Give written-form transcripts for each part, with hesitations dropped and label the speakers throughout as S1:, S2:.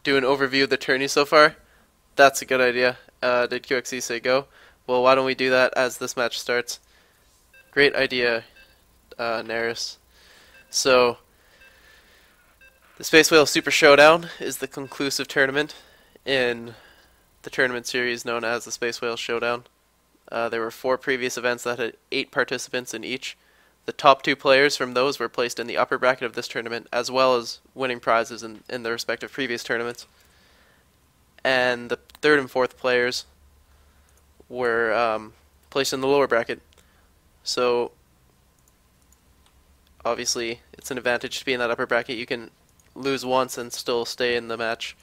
S1: do an overview of the tourney so far? That's a good idea. Did QXC say go? Well, why don't we do that as this match starts? Great idea, Neris. So, the Space Whale Super Showdown is the conclusive tournament in the tournament series known as the Space Whale Showdown. There were 4 previous events that had 8 participants in each. The top 2 players from those were placed in the upper bracket of this tournament, as well as winning prizes in their respective previous tournaments. And the 3rd and 4th players were placed in the lower bracket. So, obviously, it's an advantage to be in that upper bracket. You can lose once and still stay in the match.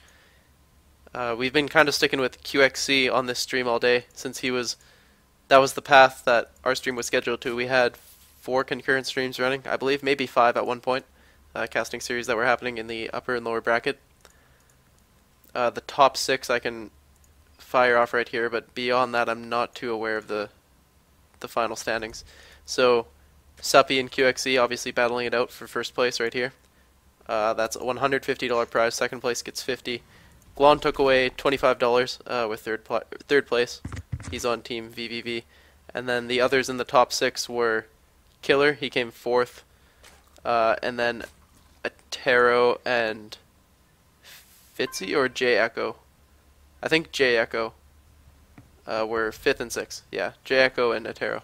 S1: We've been kind of sticking with QXC on this stream all day, since that was the path that our stream was scheduled to. We had 4 concurrent streams running, I believe, maybe 5 at one point, casting series that were happening in the upper and lower bracket. The top 6 I can fire off right here, but beyond that I'm not too aware of the final standings. So, Suppy and QXC obviously battling it out for first place right here. That's a $150 prize. Second place gets $50. Guan took away $25 with third place. He's on team VVV. And then the others in the top 6 were Killer, he came 4th. And then Atero and Fitzy or J Echo. I think J Echo were 5th and 6th. Yeah, J Echo and Atero.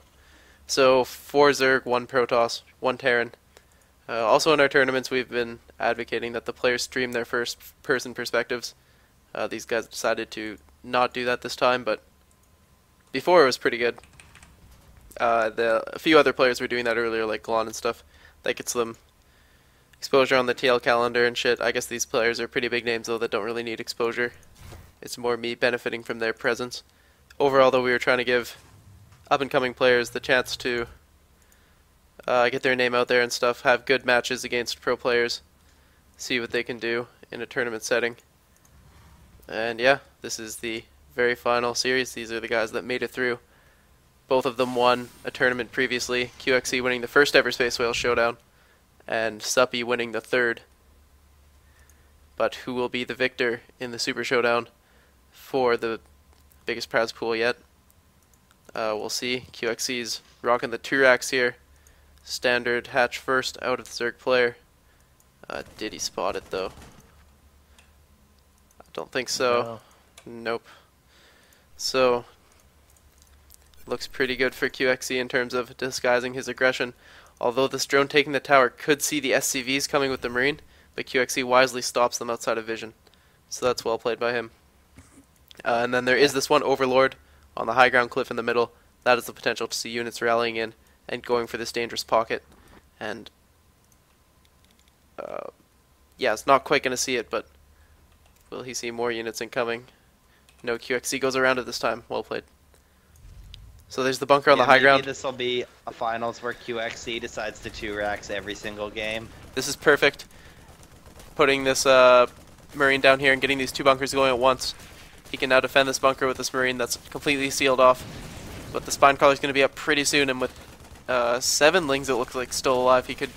S1: So 4 Zerg, 1 Protoss, 1 Terran. Also in our tournaments we've been advocating that the players stream their first person perspectives. These guys decided to not do that this time, but before it was pretty good. A few other players were doing that earlier, like Glon and stuff. That gets them exposure on the TL calendar and shit. I guess these players are pretty big names though that don't really need exposure. It's more me benefiting from their presence. Overall though, we were trying to give up and coming players the chance to get their name out there and stuff, have good matches against pro players, see what they can do in a tournament setting. And yeah, this is the very final series. These are the guys that made it through. Both of them won a tournament previously, QXC winning the first ever Space Whale Showdown, and Suppy winning the 3rd. But who will be the victor in the Super Showdown for the biggest prize pool yet? We'll see. QXC's rocking the 2 racks here. Standard hatch first out of the Zerg player. Did he spot it though? I don't think so. No. Nope. So, looks pretty good for QXC in terms of disguising his aggression. Although this drone taking the tower could see the SCVs coming with the Marine, but QXC wisely stops them outside of vision. So that's well played by him. And then there is this one Overlord on the high ground cliff in the middle. That is the potential to see units rallying in and going for this dangerous pocket. And yeah, it's not quite going to see it, but will he see more units incoming? No, QXC goes around it this time. Well played. So there's the bunker on the high ground.
S2: Maybe this will be a finals where QXC decides to 2 racks every single game.
S1: This is perfect. Putting this Marine down here and getting these 2 bunkers going at once. He can now defend this bunker with this Marine that's completely sealed off. But the Spine Crawler is going to be up pretty soon, and with 7 Lings it looks like still alive, he could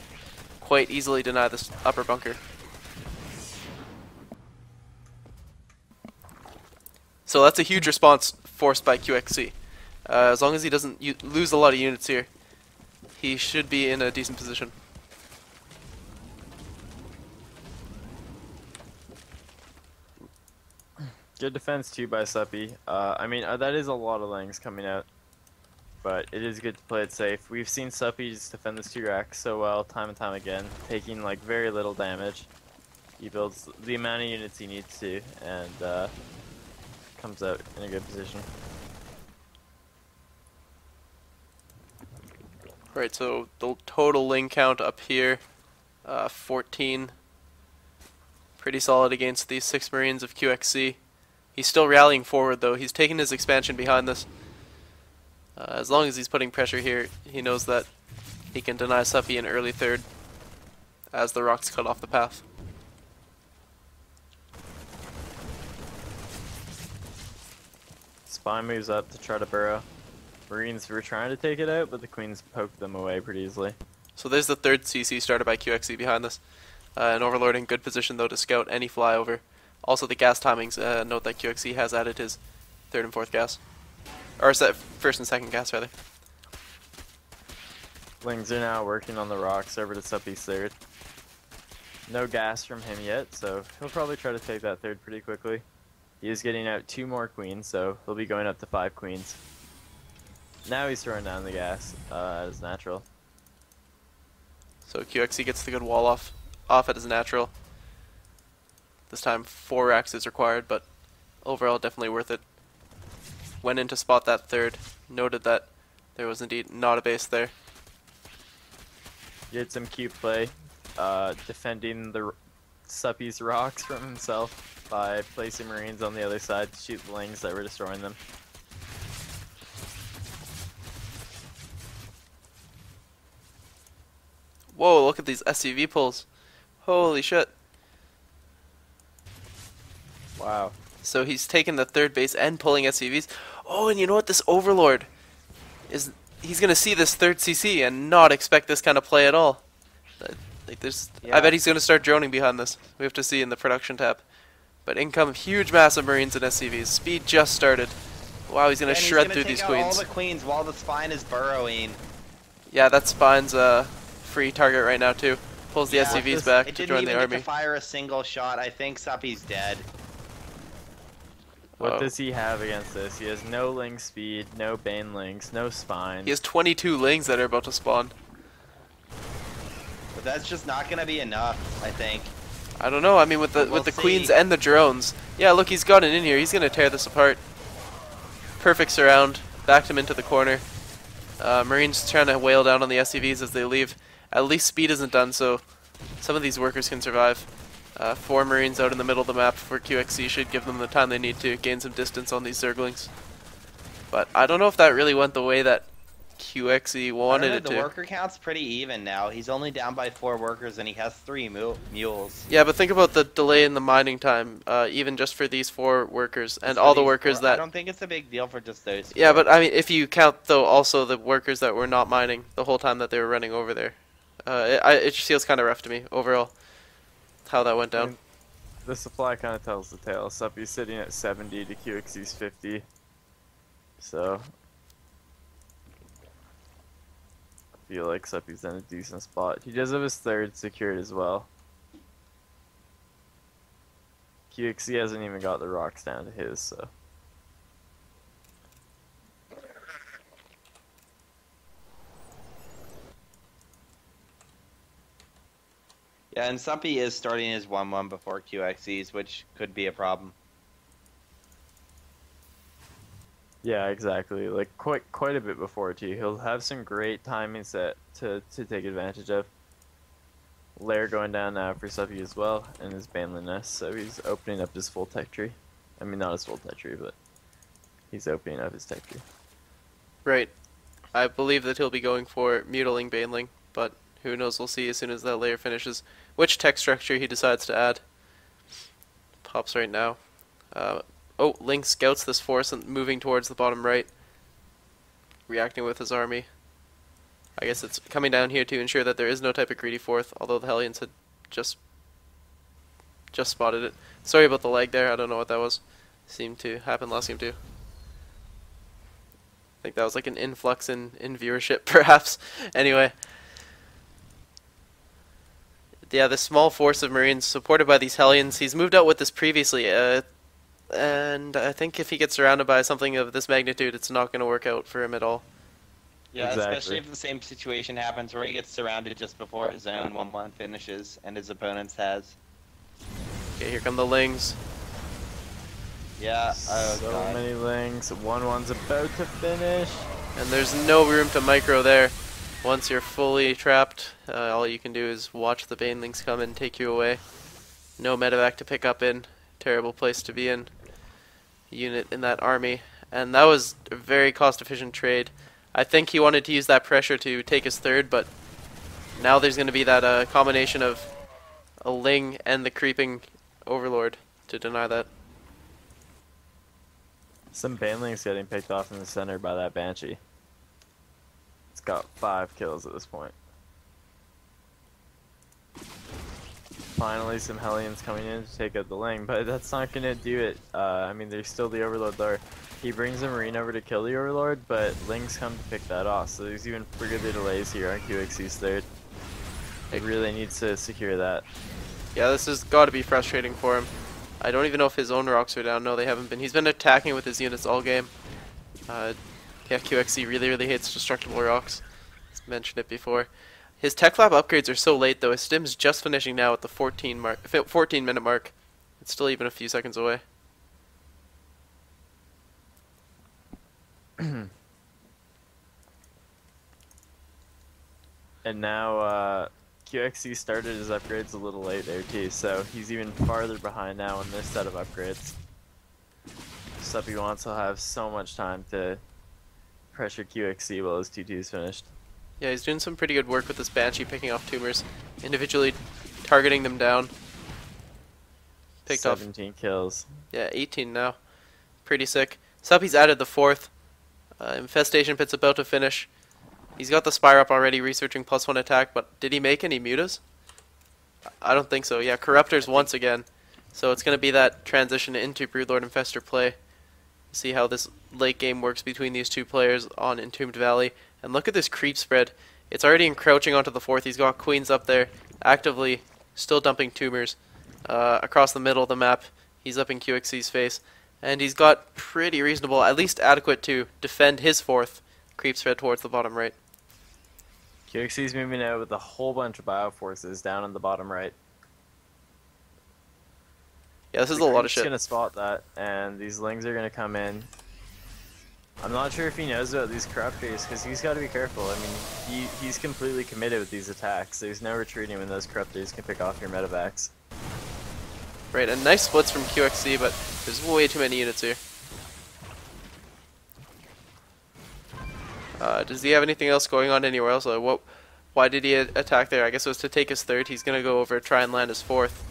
S1: quite easily deny this upper bunker. So that's a huge response forced by QXC. As long as he doesn't lose a lot of units here, he should be in a decent position.
S3: Good defense too by Suppy. I mean, that is a lot of Langs coming out, but it is good to play it safe. We've seen Suppy just defend this 2 racks so well time and time again, taking like very little damage. He builds the amount of units he needs to, and comes out in a good position.
S1: Right, so the total Ling count up here, 14. Pretty solid against these 6 Marines of QXC. He's still rallying forward though. He's taking his expansion behind this. As long as he's putting pressure here, he knows that he can deny Suppy an early 3rd as the rocks cut off the path.
S3: Spy moves up to try to burrow. Marines were trying to take it out, but the Queens poked them away pretty easily.
S1: So there's the 3rd CC started by QXC behind this. An Overlord in good position though to scout any flyover. Also, the gas timings. Note that QXC has added his third and fourth gas, or first and second gas rather.
S3: Lings are now working on the rocks over to Suppy's third. No gas from him yet, so he'll probably try to take that third pretty quickly. He is getting out 2 more queens, so he'll be going up to 5 queens. Now he's throwing down the gas at his natural.
S1: So QXC gets the good wall off at his natural. This time 4 racks is required, but overall definitely worth it. Went in to spot that third, noted that there was indeed not a base there.
S3: Did some cute play, defending the Suppy's rocks from himself by placing Marines on the other side to shoot the Lings that were destroying them.
S1: Whoa, look at these SCV pulls. Holy shit.
S3: Wow.
S1: So he's taking the third base and pulling SCVs. Oh, and you know what? This Overlord is... He's going to see this third CC and not expect this kind of play at all. Like there's, yeah. I bet he's going to start droning behind this. We have to see in the production tab. But in come huge massive Marines and SCVs. Speed just started. Wow, he's going to shred through these queens.
S2: All the queens while the spine is burrowing.
S1: Yeah, that spine's a free target right now too. Pulls the SCVs back to join the army. It didn't even get
S2: to fire a single shot. I think Suppy's dead.
S3: What does he have against this? He has no Ling speed, no Bane Lings, no spine.
S1: He has 22 Lings that are about to spawn.
S2: But that's just not going to be enough, I think.
S1: I don't know. I mean, with the queens and the drones. Yeah, look, he's got it in here. He's going to tear this apart. Perfect surround. Backed him into the corner. Marines trying to wail down on the SCVs as they leave. At least speed isn't done, so some of these workers can survive. 4 Marines out in the middle of the map for QXC should give them the time they need to gain some distance on these Zerglings. But I don't know if that really went the way that QXC wanted it to.
S2: The worker count's pretty even now. He's only down by 4 workers and he has 3 mules.
S1: Yeah, but think about the delay in the mining time, even just for these 4 workers and all the workers that...
S2: I don't think it's a big deal for just those 4.
S1: Yeah, but I mean, if you count, though, also the workers that were not mining the whole time that they were running over there. It just feels kind of rough to me, overall, how that went down.
S3: I mean, the supply kind of tells the tale. Suppy's sitting at 70 to QXC's 50. So... I feel like Suppy's in a decent spot. He does have his third secured as well. QXC hasn't even got the rocks down to his, so...
S2: Yeah, and Suppy is starting his 1-1 before QXC's, which could be a problem.
S3: Yeah, exactly. Like quite a bit before too. He'll have some great timing set to take advantage of. Lair going down now for Suppy as well, and his Banlin Nest, so he's opening up his full tech tree. I mean, not his full tech tree, but he's opening up his tech tree.
S1: Right. I believe that he'll be going for Mutiling Baneling, but who knows, we'll see as soon as that layer finishes which tech structure he decides to add. Pops right now. Oh, Link scouts this force and moving towards the bottom right. Reacting with his army. I guess it's coming down here to ensure that there is no type of greedy fourth, although the Hellions had just spotted it. Sorry about the lag there, I don't know what that was. Seemed to happen last game too. I think that was like an influx in viewership, perhaps. Anyway. Yeah, this small force of Marines supported by these Hellions. He's moved out with this previously, and I think if he gets surrounded by something of this magnitude, it's not going to work out for him at all.
S2: Yeah,
S3: exactly.
S2: Especially if the same situation happens where he gets surrounded just before his own 1-1 finishes, and his opponent's has.
S1: Okay, here come the Lings.
S2: Yeah, oh
S3: so
S2: God.
S3: many Lings. 1-1's about to finish.
S1: And there's no room to micro there. Once you're fully trapped, all you can do is watch the Banelings come and take you away. No medevac to pick up in. Terrible place to be in. Unit in that army. And that was a very cost-efficient trade. I think he wanted to use that pressure to take his third, but now there's going to be that combination of a Ling and the creeping Overlord to deny that.
S3: Some Banelings getting picked off in the center by that Banshee. It's got 5 kills at this point. finally some Hellions coming in to take out the Ling, but that's not gonna do it. I mean, there's still the Overlord there. He brings a Marine over to kill the Overlord, but Lings come to pick that off, so there's even further delays here on QXC's third. He really needs to secure that.
S1: Yeah, this has got to be frustrating for him. I don't even know if his own rocks are down. No, they haven't been. He's been attacking with his units all game. Yeah, QXC really hates destructible rocks. I've mentioned it before. His tech lab upgrades are so late though. His stim's just finishing now at the 14-minute mark. It's still even a few seconds away.
S3: And now QXC started his upgrades a little late there too, so he's even farther behind now on this set of upgrades. Suppy wants to have so much time to pressure QXC while his 2-2's finished.
S1: Yeah, he's doing some pretty good work with this Banshee, picking off tumors, individually targeting them down. Picked
S3: 17 kills.
S1: Yeah, 18 now. Pretty sick. Suppy's added the 4th. Infestation Pit's about to finish. He's got the Spire up already, researching +1 attack, but did he make any mutas? I don't think so. Yeah, Corruptors once again. So it's going to be that transition into Broodlord Infestor play. See how this late game works between these two players on Entombed Valley. And look at this creep spread. It's already encroaching onto the 4th. He's got Queens up there, actively still dumping tumors. Across the middle of the map, he's up in QXC's face. And he's got pretty reasonable, at least adequate to defend his 4th creep spread towards the bottom right.
S3: QXC's moving out with a whole bunch of Bioforces down in the bottom right.
S1: Yeah, this is a lot of shit.
S3: He's gonna spot that, and these Lings are gonna come in. I'm not sure if he knows about these Corruptors, because he's got to be careful. I mean, he's completely committed with these attacks. There's no retreating when those Corruptors can pick off your medevacs.
S1: Right, and nice splits from QXC, but there's way too many units here. Does he have anything else going on anywhere else? Why did he attack there? I guess it was to take his 3rd. He's going to go over, try and land his 4th.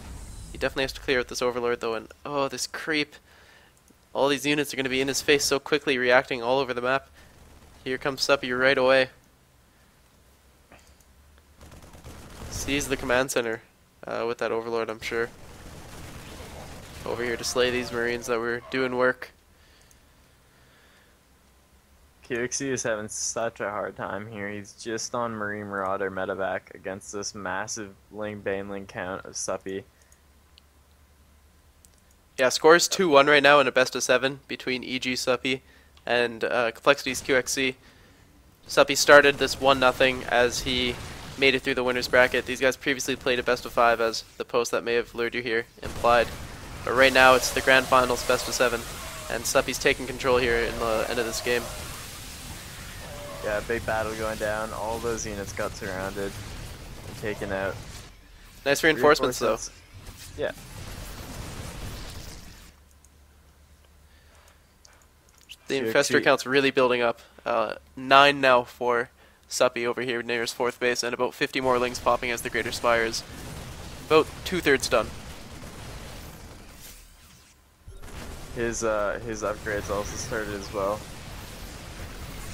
S1: He definitely has to clear out this Overlord though, and oh, this creep. All these units are going to be in his face so quickly, reacting all over the map. Here comes Suppy right away. Sees the command center with that Overlord, I'm sure. Over here to slay these Marines that were doing work.
S3: QXC is having such a hard time here. He's just on Marine Marauder medevac against this massive Ling Baneling count of Suppy.
S1: Yeah, scores 2-1 right now in a best of 7 between EG.Suppy and Complexity's QXC. Suppy started this 1-0 as he made it through the winner's bracket. These guys previously played a best of 5, as the post that may have lured you here implied. But right now it's the grand finals best of 7, and Suppy's taking control here in the end of this game.
S3: Yeah, big battle going down. All those units got surrounded and taken out.
S1: Nice reinforcements though.
S3: Yeah.
S1: The infestor count's really building up. 9 now for Suppy over here near his 4th base, and about 50 more Lings popping as the Greater Spire is about 2/3 done.
S3: His upgrades also started as well.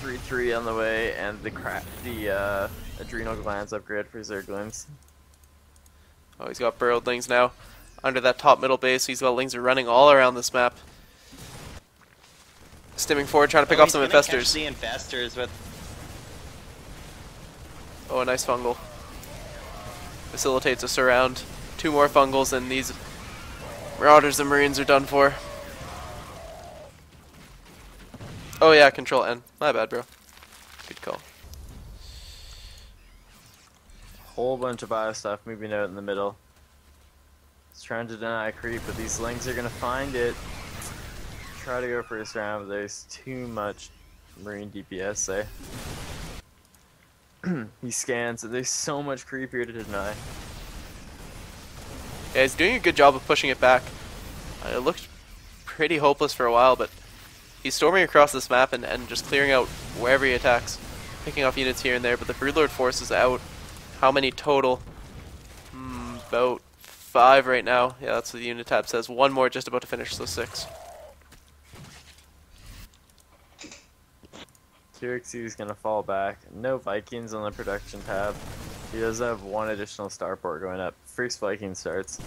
S3: 3-3 on the way, and the adrenal glands upgrade for Zerglings.
S1: Oh, he's got burrowed Lings now under that top middle base. He's got Lings are running all around this map. Stimming forward, trying to pick off some infestors.
S2: The infestors with.
S1: Oh, a nice fungal. Facilitates a surround. 2 more fungals, and these Marauders and Marines are done for. Oh yeah, Control N. My bad, bro. Good call.
S3: Whole bunch of bio stuff moving out in the middle. It's trying to deny creep, but these Lings are gonna find it. Try to go for this round, but there's too much Marine DPS there. He scans, and there's so much creep here to deny.
S1: Yeah, he's doing a good job of pushing it back. It looked pretty hopeless for a while, but he's storming across this map and just clearing out wherever he attacks. Picking off units here and there, but the Broodlord force is out. How many total? About 5 right now. Yeah, that's what the unit tab says. 1 more just about to finish, so 6.
S3: QXC is gonna fall back. No Vikings on the production tab. He does have one additional starport going up. Freaks Viking starts.